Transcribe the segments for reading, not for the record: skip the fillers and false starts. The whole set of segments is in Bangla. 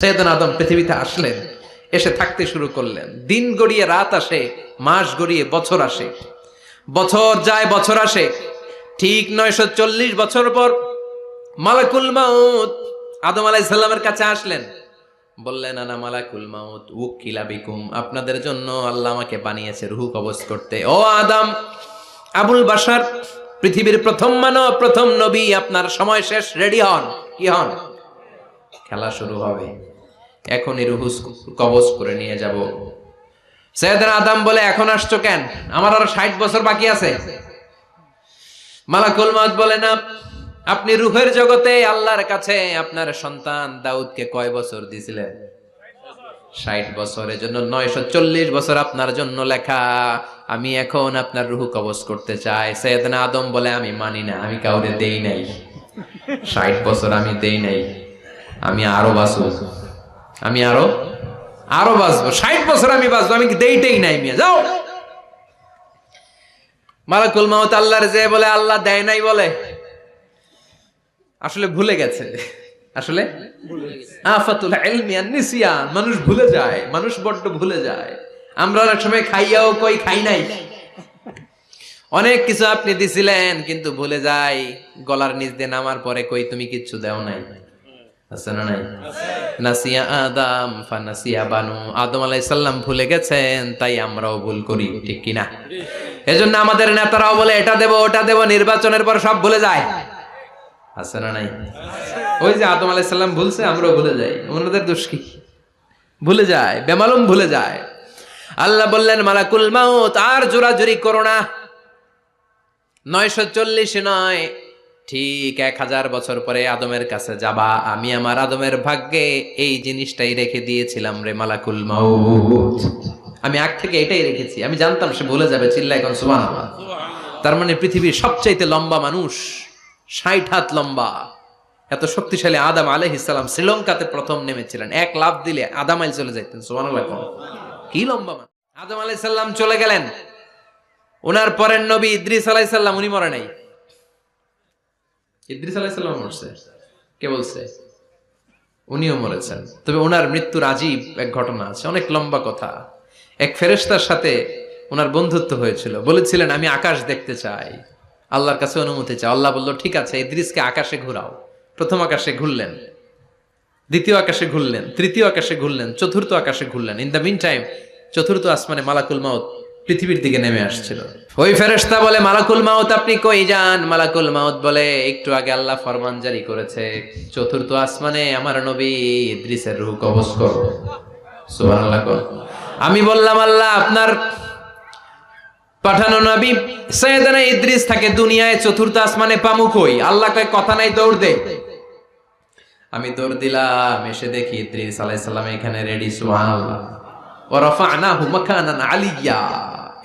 সৈয়দনা আদম পৃথিবীতে আসলেন, এসে থাকতে শুরু করলেন। দিন গড়িয়ে রাত আসে, মাস গড়িয়ে বছর আসে, বছর যায় বছর আসে। ঠিক 940 বছর পর মালাকুল মাউত আদম আলাইহিস সালামের কাছে আসলেন। বললেন, আনা মালাকুল মাউত উকিলা বিকুম, আপনাদের জন্য আল্লাহ আমাকে বানিয়েছে রূহ কবজ করতে। ও আদম, আবুল বাশার, পৃথিবীর প্রথম মানব, প্রথম নবী, আপনার সময় শেষ, রেডি হন। কি হন? খেলা শুরু হবে, এখনই রূহ কবজ করে নিয়ে যাব। সৈয়দনা আদম বলে, এখন আসছো কেন? আমার আরো 60 বছর বাকি আছে। মালাকুল মাউত বলে, না, আপনি রূহের জগতে আল্লাহর কাছে আপনার সন্তান দাউদকে কয় বছর দিয়েছিলেন? 60 বছর। এজন্য 940 বছর আপনার জন্য লেখা। আমি এখন আপনার রূহ কবজ করতে চাই। সৈয়দনা আদম বলে, আমি মানি না, আমি কাউরে দেই নাই। 60 বছর আমি দেই নাই, আমি আরো বাঁচবো, আমি আরো বাঁচবো, 60 বছর আমি বাঁচবো, আমি দেইতেই নাই। মিয়া যাও। মালাকুল মাউত আল্লাহর যে বলে, আল্লাহ দেয় নাই বলে, আসলে ভুলে গেছে। আসলে আফাতুল ইলমি আন নিসিয়ান, মানুষ ভুলে যায়, মানুষ বড্ড ভুলে যায়। আমরা অনেক সময় খাইয়াও কই খাই নাই। অনেক কিছু আপনি দিছিলেন কিন্তু ভুলে যাই, গলার নিচ দিয়ে নামার পরে কই তুমি কিচ্ছু দেও নাই। আছে না নাই? নাসিয়া আদম ফানাসিয়া বানু, আদম আলাইহিস সালাম ভুলে গেছেন, তাই আমরাও ভুল করি, ঠিক কি না? এজন্য আমাদের নেতারাও বলে এটা দেব ওটা দেব, নির্বাচনের পর সব ভুলে যায়। আছে না নাই? ওই যে আদম আলাইহিস সালাম ভুলছে, আমরাও ভুলে যাই। ওনাদের দোষ কি? ভুলে যায়, বেমালুম ভুলে যায়। আল্লাহ বললেন, মালাকুল মাউত আর জোরাজুরি করো না। 940 নয়, ঠিক 1000 বছর পরে আদমের কাছে যাবা। আমি আমার আদমের ভাগ্যে এই জিনিসটাই রেখে দিয়েছিলাম রে মালাকুল মাউত। আমি আগ থেকে এটাই রেখেছি, আমি জানতাম সে ভুলে যাবে। চিল্লায় এখন সুবহানাল্লাহ। তার মানে পৃথিবীর সবচাইতে লম্বা মানুষ, 60 হাত লম্বা, এত শক্তিশালী আদম আলাইহিস সালাম শ্রীলঙ্কাতে প্রথম নেমেছিলেন। এক লাফ দিলে আধা মাইল চলে যাইতেন। সুবহানাল্লাহ। কি লম্বা মানুষ! আদম আলাইহিস সালাম চলে গেলেন, ওনার পরের নবী ইদ্রিস আলাইহিস সালাম, উনি মরে নাই। ইদ্রিস আলাইহিস সালাম মরছে, কে বলছে? উনিও মরেছেন। তবে ওনার মৃত্যুর আজীব এক ঘটনা আছে, অনেক লম্বা কথা। এক ফেরেশতার সাথে ওনার বন্ধুত্ব হয়েছিল, বলেছিলেন আমি আকাশ দেখতে চাই, আল্লাহর কাছে অনুমতি চাই। আল্লাহ বলল, ঠিক আছে, ইদ্রিসকে আকাশে ঘুরাও। প্রথম আকাশে ঘুরলেন, দ্বিতীয় আকাশে ঘুরলেন, তৃতীয় আকাশে ঘুরলেন, চতুর্থ আকাশে ঘুরলেন। ইন দ্য মিন টাইম চতুর্থ আসমানে মালাকুল মাউত পৃথিবীর দিকে নেমে আসছিল। ওই ফেরেশতা বলে, মালাকুল মাউত আপনি কই যান? মালাকুল মাউত বলে, একটু আগে আল্লাহ ফরমান জারি করেছে, চতুর্থ আসমানে আমার নবী ইদ্রিসের রূহ কবজ করো। সুবহানাল্লাহ। আমি বললাম, আল্লাহ আপনার পাঠানো নবী সৈয়দনা ইদ্রিস থাকে দুনিয়ায়, চতুর্থ আসমানে পামু কই? আল্লাহ কয়, কথা নাই, দৌড় দে। আমি দৌড় দিলাম, এসে দেখি ইদ্রিস আলাইহিস সালাম এখানে রেডি। সুবহানাল্লাহ। ওয়া রাফা'নাহু মাকানান আলিয়্যা।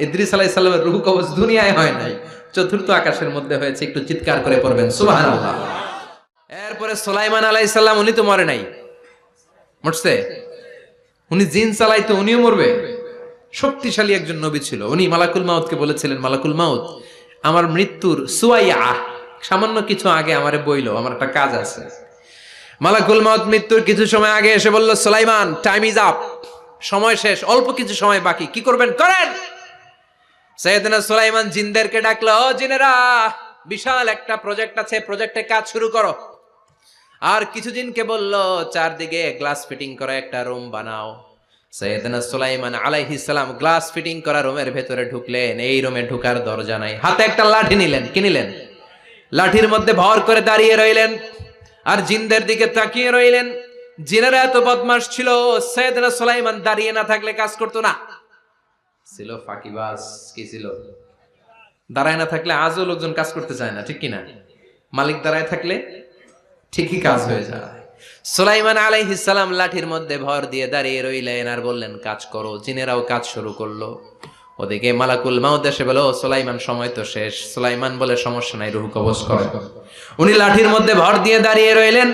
ইদ্রিস আলাইহিস সালামের রূহ কবজ দুনিয়ায় হয় নাই, চতুর্থ আকাশের মধ্যে হয়েছে। একটু চিৎকার করে পড়বেন সুবহানাল্লাহ। এরপরে সুলাইমান আলাইহিস সালাম, উনি তো মরে নাই। মরছে? উনি জিন চালাইতো, উনিও মরবে? শক্তিশালী একজন নবী ছিল। উনি মালাকুল মাউতকে বলেছিলেন, মালাকুল মাউত আমার মৃত্যুর সুয়াইয়া, সামান্য কিছু আগে আমারে বইলো, আমার একটা কাজ আছে। মালাকুল মাউত মৃত্যুর কিছু সময় আগে এসে বলল, সুলাইমান টাইম ইজ আপ, সময় শেষ, অল্প কিছু সময় বাকি, কি করবেন করেন। সাইয়েদনা সুলাইমান জিনদেরকে ডাকলো, ও জিনেরা, বিশাল একটা প্রজেক্ট আছে, প্রজেক্টে কাজ শুরু করো। আর কিছু জিনকে বলল, চারদিকে গ্লাস ফিটিং করা একটা রুম বানাও। সাইয়েদনা সুলাইমান আলাইহিস সালাম গ্লাস ফিটিং করা রুমের ভেতরে ঢুকলেন। এই রুমে ঢুকার দরজা নাই, হাতে একটা লাঠি নিলেন। কি নিলেন? লাঠির মধ্যে ভর করে দাঁড়িয়ে রইলেন আর জিনদের দিকে তাকিয়ে রইলেন। জিনেরা এত বদমাশ ছিল, সাইয়েদনা সুলাইমান দাঁড়িয়ে না থাকলে কাজ করতো না। ছিল ফাঁকিবাজ। কি ছিল? দাঁড়ায় না থাকলে আজও লোকজন কাজ করতে চায় না, ঠিক কিনা? মালিক দাঁড়ায় থাকলে ঠিকই কাজ হয়ে যায়। সুলাইমান আলাইহিস সালাম লাঠির মধ্যে ভর দিয়ে দাঁড়িয়ে রইলেন আর বললেন, কাজ করো। জিনেরাও কাজ শুরু করলো। ওদিকে মালাকুল মাউত এসে বলো, সুলাইমান সময় তো শেষ। সুলাইমান বলে, সমস্যা নাই, রূহ কবজ করে। উনি লাঠির মধ্যে ভর দিয়ে দাঁড়িয়ে রইলেন।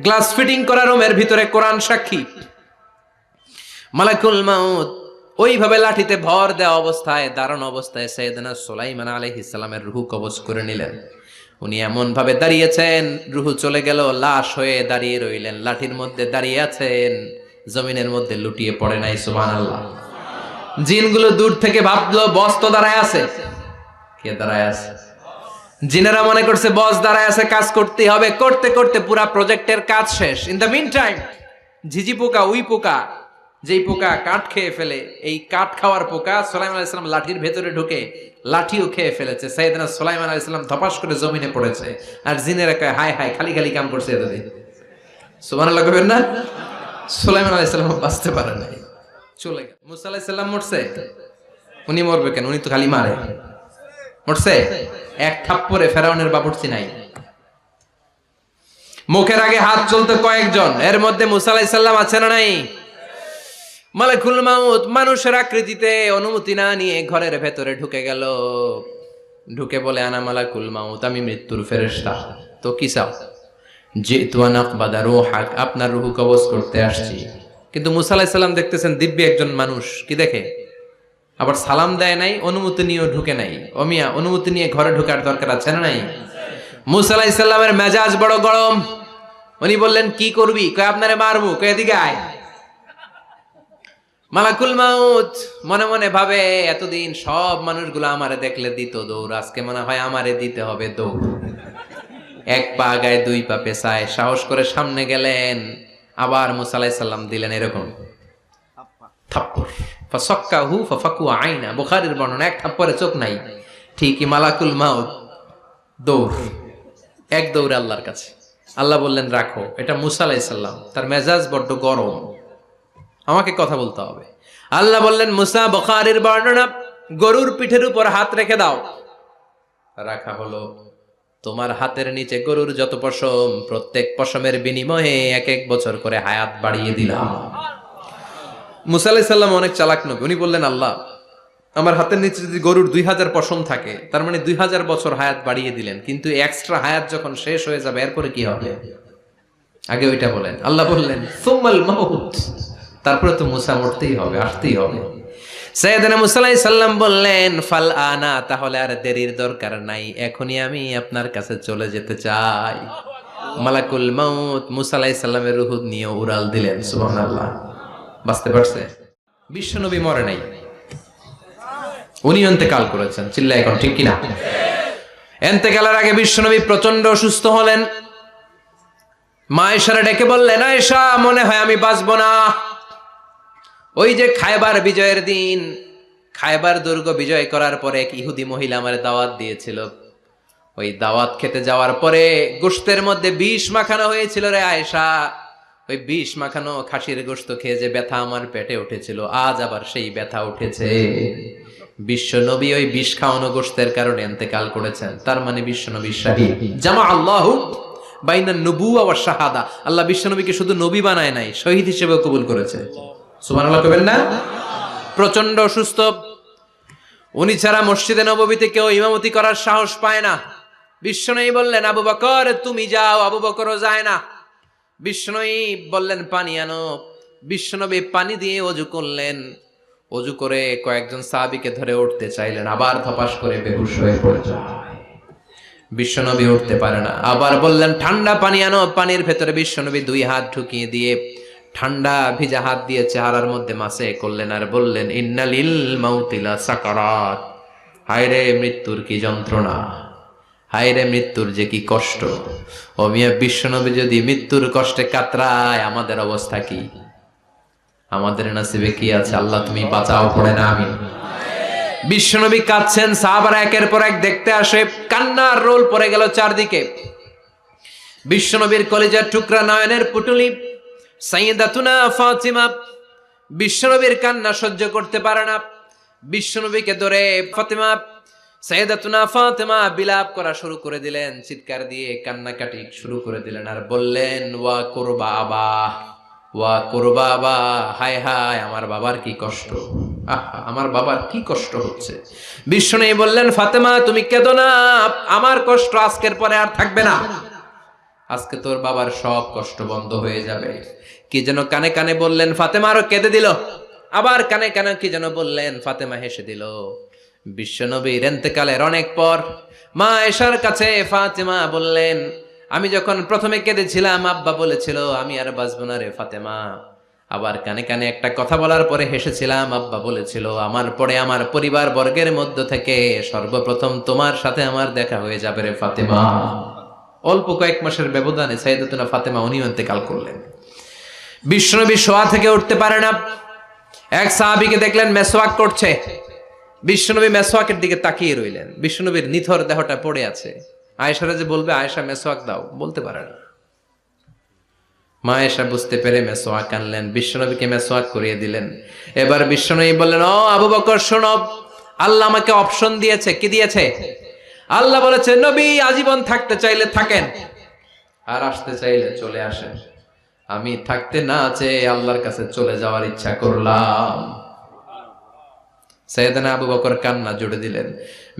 গ্লাস ফিটিং করা রুমের ভিতরে কোরআন সাক্ষী। মালাকুল মাউত ওইভাবে লাঠিতে ভর দেওয়া অবস্থায়, দাঁড়ানো অবস্থায় সাইয়েদনা সুলাইমান আলাইহিস সালামের রূহ কবজ করে নিলেন। উনি এমন ভাবে দাঁড়িয়েছেন, রুহু চলে গেল, লাশ হয়ে দাঁড়িয়ে রইলেন, লাঠির মধ্যে দাঁড়িয়ে আছেন, জমিনের মধ্যে লুটিয়ে পড়ে নাই। সুবহানাল্লাহ। জিনগুলো দূর থেকে ভাবলো বস তো দাঁড়ায় আছে। কে দাঁড়ায় আছে? জিনেরা মনে করছে বস দাঁড়ায় আছে, কাজ করতেই হবে। করতে করতে পুরা প্রজেক্টের কাজ শেষ। ইন দ্য মিন টাইম ঝিঝি পোকা, উই পোকা, যেই পোকা কাঠ খেয়ে ফেলে, এই কাঠ খাওয়ার পোকা সুলাইমান আলাইহিস সালাম লাঠির ভেতরে ঢুকে লাঠিও খেয়ে ফেলেছে। সাইয়েদনা সুলাইমান আলাইহিস সালাম ধপাস করে জমিনে পড়েছে। আর জিনেরা কয় হায় হায়, খালি খালি কাম করছে এতদিন। সুবহানাল্লাহ কইবেন না? সুলাইমান আলাইহিস সালাম বাঁচতে পারে নাই, চলে গেল। মুসা আলাইহিস সালাম মরছে? উনি মরবে কেন? উনি তো খালি মারে। মরছে? এক থাপ্পড়ে ফেরাউনের বাবুর্চি নাই। মুখের আগে হাত চলতে কয়েকজন, এর মধ্যে মুসা আলাইহিস সালাম আছে না নাই? মালাকুল মাউত মানুষের আকৃতিতে অনুমতি না নিয়ে ঘরের ভেতরে ঢুকে গেল। ঢুকে বলে আনা মালাকুল মাউত, আমি মৃত্যুর ফেরেশতা। তো কি চাও? জিতু আন আকবাদা রূহাক, আপনার রূহ কবজ করতে আসছি। কিন্তু মুসা আলাইহিস সালাম দেখতেছেন দিব্য একজন মানুষ, কি দেখে? আবার সালাম দেয় নাই, অনুমতি নিয়েও ঢুকে নাই। অমিয়া অনুমতি নিয়ে ঘরে ঢোকার দরকার আছে না নাই? মুসা আলাইহিস সালামের মেজাজ বড় গরম। উনি বললেন কি করবি? কয় আপনারে মারবো। কয় এদিকে আয়। মালাকুল মাউত মনে মনে ভাবে এতদিন সব মানুষগুলো আমারে দেখলে দিত দৌড়, আজকে মনে হয় আমারে দিতে হবে দৌড়। এক পা গায়ে দুই পা পেছায় সাহস করে সামনে গেলেন। আবার মুসা আলাইহিস সালাম দিলেন এরকম থাপ্পড়। ফাসাক্কাহু ফাফাকু আইনা, বুখারীর বর্ণনা, এক থাপ্পড়ে চোখ নাই। ঠিকই মালাকুল মাউত দৌড়, এক দৌড়ে আল্লাহর কাছে। আল্লাহ বললেন রাখো, এটা মুসা আলাইহিস সালাম, তার মেজাজ বড্ড গরম, আমাকে কথা বলতে হবে। আল্লাহ বললেন মুসা, বুখারীর বর্ণনা, গরুর পিঠের উপর হাত রেখে দাও। রাখা হলো। তোমার হাতের নিচে গরুর যত পশম, প্রত্যেক পশমের বিনিময়ে এক এক বছর করে হায়াত বাড়িয়ে দিলাম। মুসা আলাইহিস সালাম অনেক চালাক নবী। উনি বললেন আল্লাহ, আমার হাতের নিচে যদি গরুর 2000 পশম থাকে, তার মানে 2000 বছর হায়াত বাড়িয়ে দিলেন, কিন্তু এক্সট্রা হায়াত যখন শেষ হয়ে যাবে এরপরে কি হবে? আগে ওইটা বলেন। আল্লাহ বললেন সুম্মাল মাউত, তারপরে তো মুসা মরতেই হবে, আসতেই হবে। সাইয়েদনা মুসা আলাইহিস সালাম বললেন ফাল আনা, তাহলে আর দেরির দরকার নাই, এখনই আমি আপনার কাছে চলে যেতে চাই। মালাকুল মাউত মুসা আলাইহিস সালামের রূহ নিয়ে উড়াল দিলেন। সুবহানাল্লাহ। বাঁচতে পারছে? বিশ্বনবী মরে নাই, উনি ইন্তেকাল করেছেন। চিল্লায় এখন ঠিক কিনা? ইন্তেকালের আগে বিশ্বনবী প্রচন্ড অসুস্থ হলেন। মা আয়েশারে ডেকে বললেন, আয়েশা মনে হয় আমি বাঁচবো না। ওই যে খায়বার বিজয়ের দিন, খায়বার দুর্গ বিজয় করার পরে এক ইহুদি মহিলা আমার দাওয়াত দিয়েছিল। ওই দাওয়াত খেতে যাওয়ার পরে গোশতের মধ্যে বিষ মাখানো হয়েছিল রে আয়েশা। ওই বিষ মাখানো খাসির গোশত খেয়ে যে ব্যথা আমার পেটে উঠেছিল, আজ আবার সেই ব্যথা উঠেছে। বিশ্ব নবী ওই বিষ খাওয়ানো গোশতের কারণে ইন্তেকাল করেছেন। তার মানে বিশ্ব নবী শাহীদ। জামা আল্লাহু বাইনান নবুওয়া ওয়াশ শাহাদা, আল্লাহ বিশ্ব নবীকে শুধু নবী বানায় নাই, শহীদ হিসেবে কবুল করেছে। সুবহানাল্লাহ কইবেন না? প্রচন্ড অসুস্থ, উনি ছাড়া মসজিদে নববীতে কেউ ইমামতি করার সাহস পায় না। বিশ্বনবী বললেন আবু বকর তুমি যাও, আবু বকরও যায় না। বিশ্বনবী বললেন পানি আনো। বিশ্বনবী পানি দিয়ে ওযু করলেন। ওযু করে কয়েকজন সাহাবীকে ধরে উঠতে চাইলেন, আবার ধপাস করে বেহুশ হয়ে পড়ে যায়। বিশ্বনবী উঠতে পারে না। আবার বললেন ঠান্ডা পানি আনো। পানির ভেতরে বিশ্বনবী 2 হাত ঢুকিয়ে দিয়ে ঠান্ডা ভিজা হাত দিয়ে চেহারার মধ্যে মাসে করলেন আর বললেন ইন্নালিল মাউতিলা সাকারাত, হায়রে মৃত্যুর কি যন্ত্রণা, হায়রে মৃত্যুর যে কি কষ্ট। ও মিয়া, বিশ্বনবী যদি মৃত্যুর কষ্টে কাতরায়, আমাদের অবস্থা কি? আমাদের নসিবে কি আছে? আল্লাহ তুমি বাঁচাও, পড়ে না আমি। বিশ্বনবী কাঁদছেন, সাহাবারা একের পর এক দেখতে আসে, কান্নার রোল পড়ে গেল চারদিকে। বিশ্বনবীর কলিজার টুকরা নয়নের পুটুলি সাইয়্যিদাতুনা ফাতিমা বিশ্বনবীর কান্না সহ্য করতে পারে না। বিশ্বনবীকে ধরে ফাতিমা, সাইয়্যিদাতুনা ফাতিমা বিলাপ করা শুরু করে দিলেন, চিৎকার দিয়ে কান্নাকাটি শুরু করে দিলেন আর বললেন ওয়া কুরবাবা, ওয়া কুরবাবা, হায় হায় আমার বাবার কি কষ্ট, আহা আমার বাবার কি কষ্ট হচ্ছে। বিশ্বনবী বললেন ফাতেমা তুমি কেঁদো না, আমার কষ্ট আজকের পরে আর থাকবে না, আজকে তোর বাবার সব কষ্ট বন্ধ হয়ে যাবে। কি যেন কানে কানে বললেন, ফাতেমা আরো কেঁদে দিল। আবার কানে কানে কি যেন বললেন, ফাতেমা হেসে দিল। বিশ্বনবীর ইন্তেকালের অনেক পর মা আয়েশার কাছে ফাতেমা বললেন, আমি যখন প্রথমে কেঁদেছিলাম আব্বা বলেছিল আমি আর বাঁচব না রে ফাতেমা। আবার কানে কানে একটা কথা বলার পরে হেসেছিলাম, আব্বা বলেছিল আমার পরে আমার পরিবার বর্গের মধ্য থেকে সর্বপ্রথম তোমার সাথে আমার দেখা হয়ে যাবে রে ফাতেমা। অল্প কয়েক মাসের ব্যবধানে সাইয়েদাতুনা ফাতেমা উনিও ইন্তেকাল করলেন। বিশ্বনবী শোয়া থেকে উঠতে পারে না। এক সাহাবীকে দেখলেন মেসওয়াক করছে। বিশ্বনবী মেসওয়াকের দিকে তাকিয়ে রইলেন। বিশ্বনবীর নিথর দেহটা পড়ে আছে। আয়েশারা যে বলবে আয়েশা মেসওয়াক দাও, বলতে পারে না। মা আয়েশা বুঝতে পেরে মেসওয়াক আনলেন, বিশ্বনবীকে মেসওয়াক করিয়ে দিলেন। এবার বিশ্বনবী বললেন, ও আবু বকর শোনো, আল্লাহ আমাকে অপশন দিয়েছে। কি দিয়েছে? আল্লাহ বলেছে নবী আজীবন থাকতে চাইলে থাকেন, আর আসতে চাইলে চলে আসেন। আমি থাকতে না চেয়ে আল্লাহর কাছে চলে যাওয়ার ইচ্ছা করলাম। সাইয়েদনা আবু বকর কান্না জুড়ে দিলেন।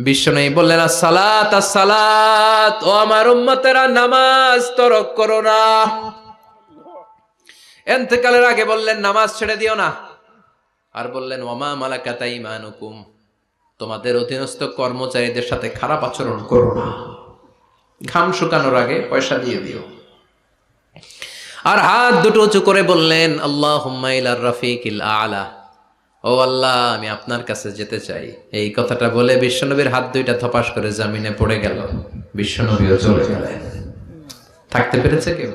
বিশ্বনবী বললেন, আসসালাত আসসালাত, ও আমার উম্মতেরা নামাজ তরক করো না। ইন্তেকালের আগে বললেন নামাজ ছেড়ে দিও না। আর বললেন ওয়ামা মালাকাত আইমানুকুম, তোমাদের অধীনস্থ কর্মচারীদের সাথে খারাপ আচরণ করো না। ঘাম শুকানোর আগে পয়সা দিয়ে দিও। আর হাত দুটো উঁচু করে বললেন আল্লাহুম্মা ইলার রাফিকিল আলা, ও আল্লাহ আমি আপনার কাছে যেতে চাই। এই কথাটা বলে বিশ্বনবীর হাত দুইটা ধপাস করে জমিনে পড়ে গেল। বিশ্বনবীও চলে গেলেন। থাকতে পেরেছে কেউ?